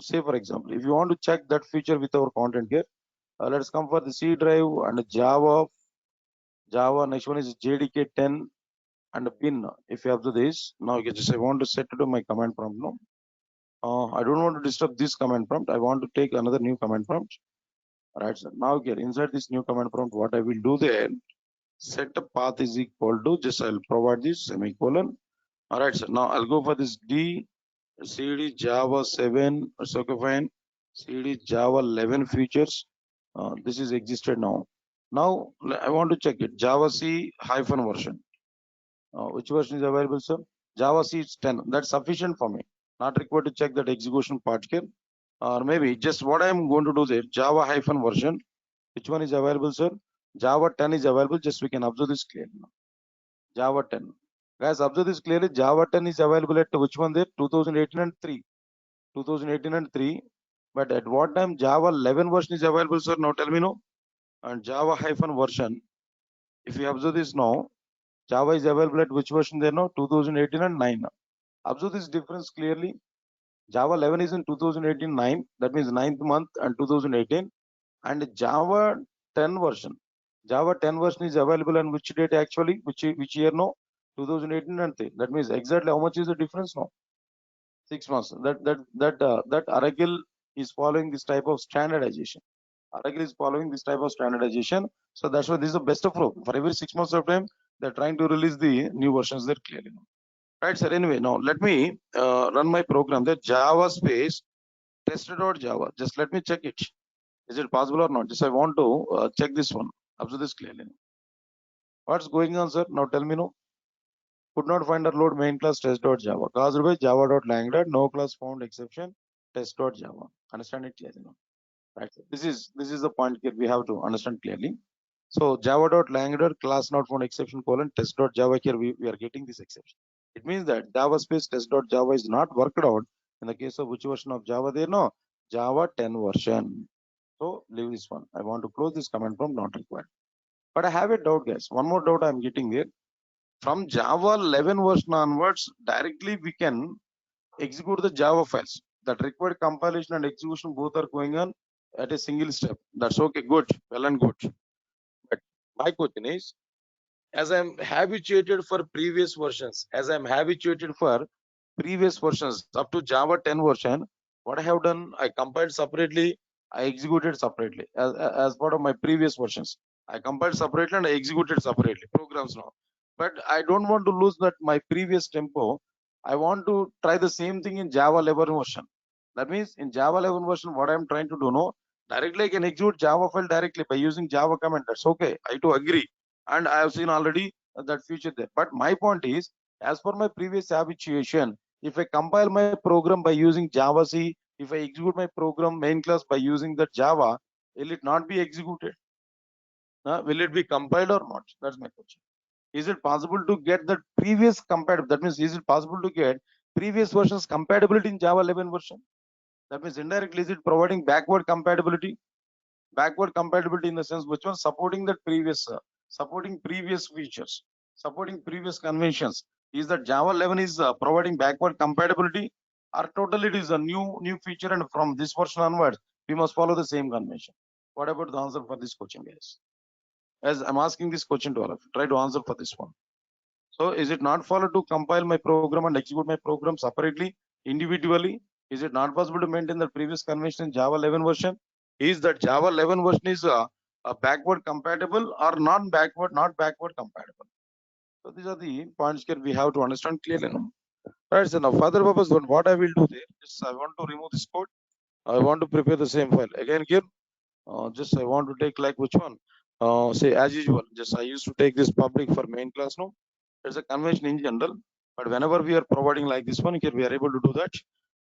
Say for example, if you want to check that feature with our content here, let's come for the C drive and Java. Next one is JDK 10 and pin. If you have to this, now you just I want to set it to my command prompt. No, I don't want to disturb this command prompt. I want to take another new command prompt. Right, so now here inside this new command prompt, what I will do there, set the path is equal to, just I'll provide this semicolon. All right, so now I'll go for this D CD Java 7, okay fine, CD Java 11 features. This is existed now. Now I want to check it. Java C hyphen version. Which version is available, sir? Java C is 10. That's sufficient for me. Not required to check that execution part here. Or maybe just what I'm going to do there, Java hyphen version. Which one is available, sir? Java 10 is available. Just we can observe this clearly now. Java 10. Guys, observe this clearly. Java 10 is available at which one there? 2018 and 3. 2018 and 3. But at what time Java 11 version is available, sir? Now tell me no. And Java hyphen version. If you observe this now, Java is available at which version there now? 2018 and 9. Observe this difference clearly. Java 11 is in 2018 9. That means 9th month and 2018. And Java 10 version. Java 10 version is available on which date actually? Which year no? 2018 and 3. That means exactly how much is the difference now? 6 months. That Oracle is following this type of standardization. Oracle is following this type of standardization. So that's why this is the best of all. For every 6 months of time, they're trying to release the new versions there clearly. Right, sir. Anyway, now let me run my program. That Java space test.java. Just let me check it. Is it possible or not? Just I want to check this one. Observe this clearly. What's going on, sir? Now tell me no. Could not find or load main class test.java. Caused by java.lang. No class found exception test.java. Understand it clearly now. Right. This is the point here we have to understand clearly. So java.lang class not found exception colon test.java here we are getting this exception. It means that Java space test.java is not worked out in the case of which version of Java there? No, Java 10 version. So leave this one. I want to close this command from not required. But I have a doubt, guys. One more doubt I'm getting there. From Java 11 version onwards, directly we can execute the Java files. That required compilation and execution both are going on at a single step. That's okay, good, well and good. But my question is, as I'm habituated for previous versions, up to Java 10 version, what I have done, I compiled separately, I executed separately as part of my previous versions. I compiled separately and I executed separately programs now. But I don't want to lose that my previous tempo. I want to try the same thing in Java 11 version. That means in Java 11 version, what I'm trying to do now, directly I can execute Java file directly by using Java command. That's okay. I do agree. And I have seen already that feature there. But my point is, as per my previous habituation, if I compile my program by using Java C, if I execute my program main class by using that Java, will it not be executed? Will it be compiled or not? That's my question. Is it possible to get the previous compatible? That means, is it possible to get previous versions compatibility in Java 11 version? That means indirectly, is it providing backward compatibility? Backward compatibility in the sense which one supporting the previous, supporting previous features, supporting previous conventions. Is that Java 11 is providing backward compatibility? or totally it is a new feature, and from this version onwards we must follow the same convention? What about the answer for this question, guys? As I'm asking this question to all of you, try to answer for this one. So is it not follow to compile my program and execute my program separately, individually? Is it not possible to maintain the previous convention in Java 11 version? Is that Java 11 version is a backward compatible or not backward compatible? So these are the points here we have to understand clearly now. Right, so now further purpose, what I will do there is I want to remove this code. I want to prepare the same file again here. Just I want to take like which one? Say as usual, just I used to take this public for main class now. There's a convention in general, but whenever we are providing like this one here, we are able to do that.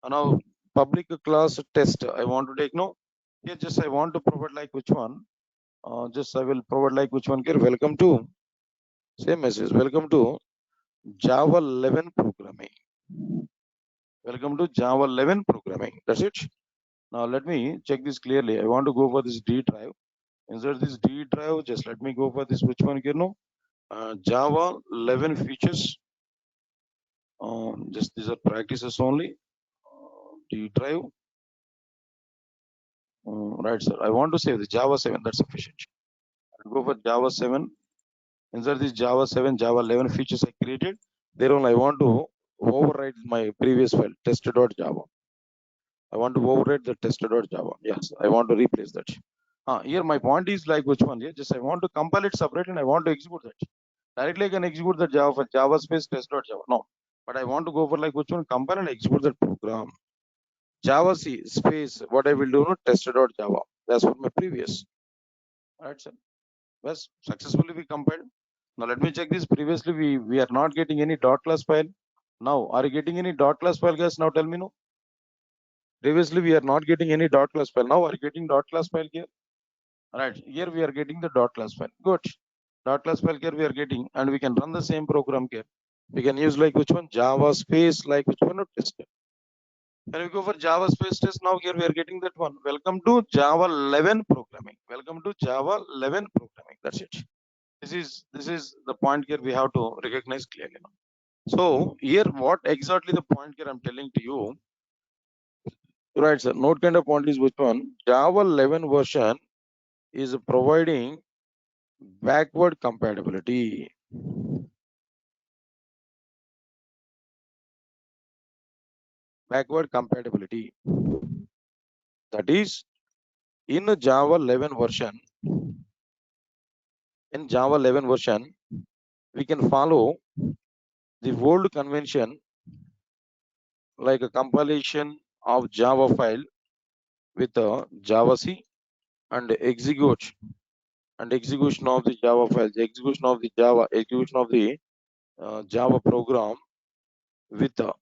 And now public class test, I want to take no. Here just I want to provide like which one? Just I will provide like which one here. Welcome to same message. Welcome to Java 11 programming. Welcome to Java 11 programming. That's it. Now let me check this clearly. I want to go for this D drive. Insert this D drive. Just let me go for this which one here no. Java 11 features. Just these are practices only. D drive. Right, sir. I want to save the Java 7. That's sufficient. I'll go for Java 7. Insert this Java 7, Java 11 features I created. There only I want to overwrite my previous file, test.java. I want to overwrite the test.java. Yes, I want to replace that. Here my point is like which one? Yeah, just I want to compile it separate and I want to execute that. Directly I can execute the Java space test.java. No, but I want to go for like which one? Compile and execute that program. Java C space, what I will do, no, test.java. That's what my previous. All right, sir. Yes, successfully we compiled. Now let me check this. Previously we are not getting any dot class file. Now are you getting any dot class file, guys? Now tell me no. Previously we are not getting any dot class file. Now are you getting dot class file here? All right, here we are getting the dot class file. Good. Dot class file here we are getting, and we can run the same program here. We can use like which one? Java space like which one? Test. When we go for Java space test, now here we are getting that one. Welcome to Java 11 programming. Welcome to Java 11 programming. That's it. This is the point here we have to recognize clearly now. So here, what exactly the point here I'm telling to you? Right, sir. Note kind of point is which one? Java 11 version is providing backward compatibility. Backward compatibility. That is in Java 11 version. In Java 11 version, we can follow the old convention like a compilation of Java file with a Java C and execution of the Java file, the execution of the Java program with a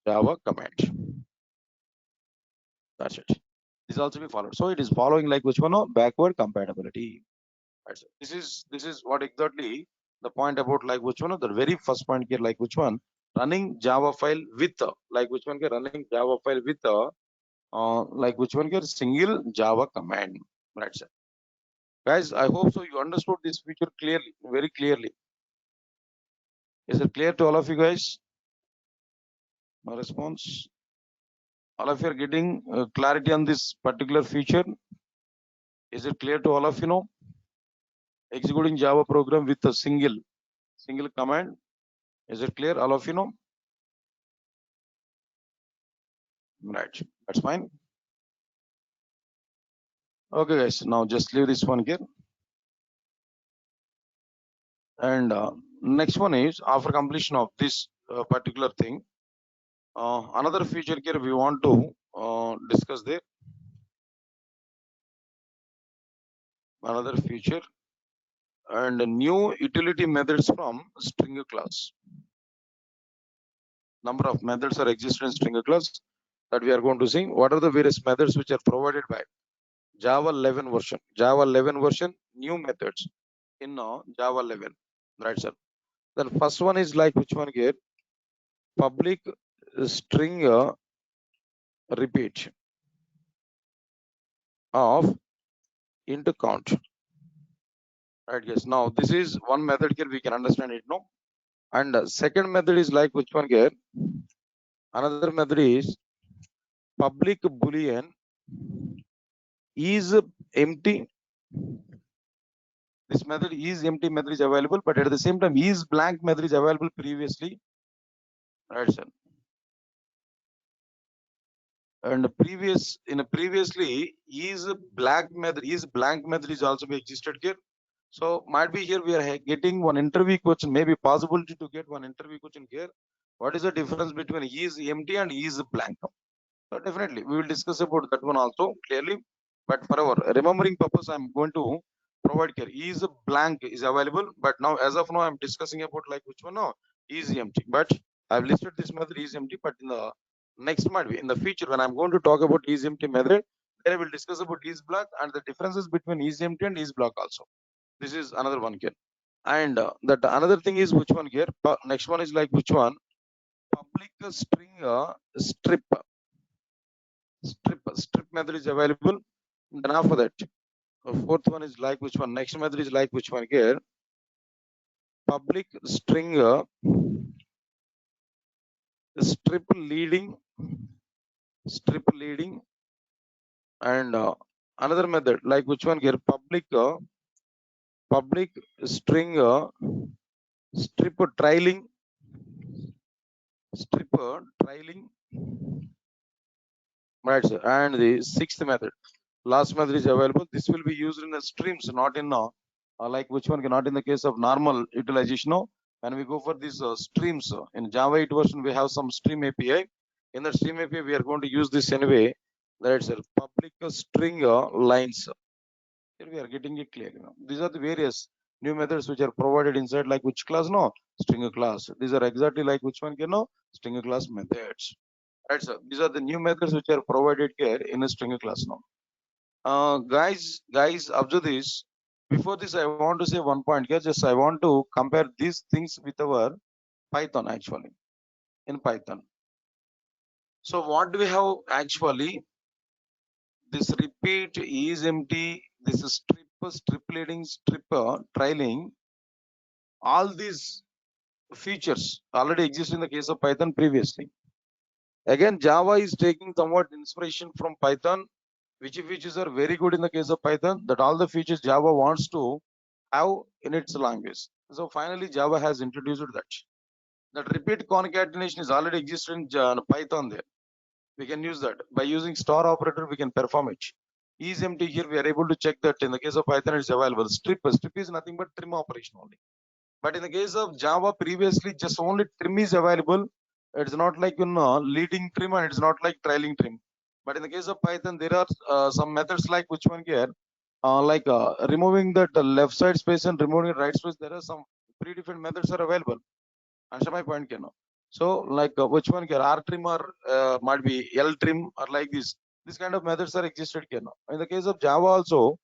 Java command. That's it. This also be followed. So it is following like which one? Backward compatibility. Right. So this is what exactly the point about like which one? The very first point here like which one? Running Java file with like which one? Running Java file with like which one? Single Java command. Right, sir. Guys, I hope so you understood this feature clearly, very clearly. Is it clear to all of you guys? No response. All of you are getting clarity on this particular feature. Is it clear to all of you know? Executing Java program with a single command. Is it clear? All of you know? Right. That's fine. Okay, guys. Now just leave this one here. And next one is after completion of this particular thing, another feature here we want to discuss there. Another feature and new utility methods from Stringer class. Number of methods are existed in Stringer class that we are going to see. What are the various methods which are provided by Java 11 version? Java 11 version, new methods in Java 11. Right, sir. Then first one is like which one here? Public string repeat of int count. Right, yes. Now this is one method here we can understand it, no? And second method is like which one here? Another method is public boolean is empty. This method is empty method is available, but at the same time is blank method is available previously. Right, sir. And previously is blank method is also be existed here. So might be here we are getting one interview question, maybe possibility to get one interview question here. What is the difference between is empty and is blank? So definitely we will discuss about that one also clearly. But for our remembering purpose, I'm going to provide here is blank is available. But now as of now, I'm discussing about like which one now is empty. But I've listed this method is empty. But in the next might be in the future when I'm going to talk about is empty method, then I will discuss about is blank and the differences between is empty and is blank also. This is another one here. And that another thing is which one here. Next one is like which one public string strip method is available. Then after that, fourth one is like which one. Next method is like which one here. Public string strip leading, and another method like which one here. Public string strip trailing, right, sir. And the sixth method, last method is available. This will be used in the streams, not in like which one, not in the case of normal utilization. No, when we go for these streams in Java 8 version, we have some stream API. In the stream API, we are going to use this anyway. That's a public string lines. Here we are getting it clear. These are the various new methods which are provided inside, like which class? No, string class. These are exactly like which one? String class methods. Right, sir. These are the new methods which are provided here in a string class now. Guys, observe this. Before this, I want to say one point here. Just I want to compare these things with our Python actually in Python. So what do we have actually? This repeat is empty. This is strip leading, trailing. All these features already exist in the case of Python previously. Again, Java is taking somewhat inspiration from Python, which features are very good in the case of Python, that all the features Java wants to have in its language. So finally, Java has introduced that. That repeat concatenation is already existed in Python there. We can use that. By using star operator, we can perform it. Is empty here, we are able to check that in the case of Python, it's available. Strip is nothing but trim operation only. But in the case of Java, previously, just only trim is available. It's not like leading trim and it's not like trailing trim. But in the case of Python, there are some methods like which one here, like removing that left side space and removing right space. There are some three different methods are available. Answer my point, So like which one here, R trim or might be L trim or like this. This kind of methods are existed here. In the case of Java also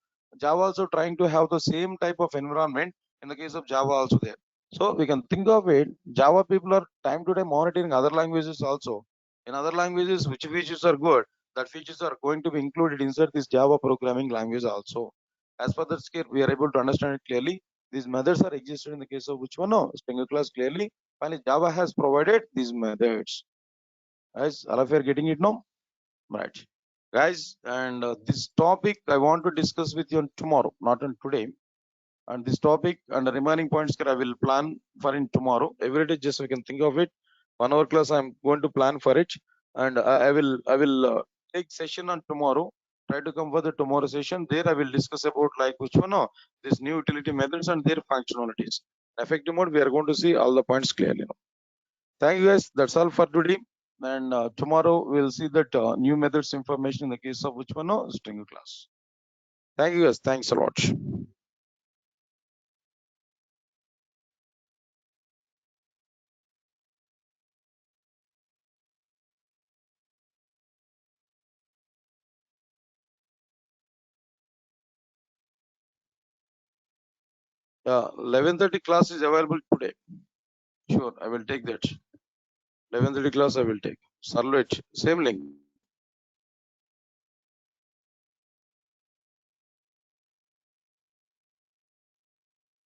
trying to have the same type of environment in the case of Java also there. So we can think of it, Java people are time to time monitoring other languages also. In other languages, which features are good, that features are going to be included inside this Java programming language also. As per that scale, we are able to understand it clearly. These methods are existed in the case of which one? No, Spring class clearly. Finally, Java has provided these methods. Guys, all of you are getting it now? Right. Guys, and this topic I want to discuss with you on tomorrow, not on today. And this topic and the remaining points I will plan for in tomorrow. Every day, just so you can think of it. 1 hour class, I'm going to plan for it, and I will take session on tomorrow. Try to come for the tomorrow session. There, I will discuss about like which one, this new utility methods and their functionalities. Effective mode, we are going to see all the points clearly. Thank you, guys. That's all for today. And tomorrow we'll see that new methods information in the case of which one, string class. Thank you, guys. Thanks a lot. 11:30 class is available today. Sure, I will take that. 11:30 class I will take. Servlet, same link.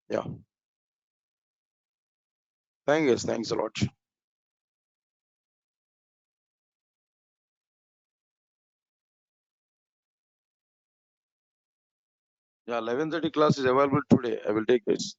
Yeah. Thank you. Thanks a lot. Yeah, 11:30 class is available today. I will take this.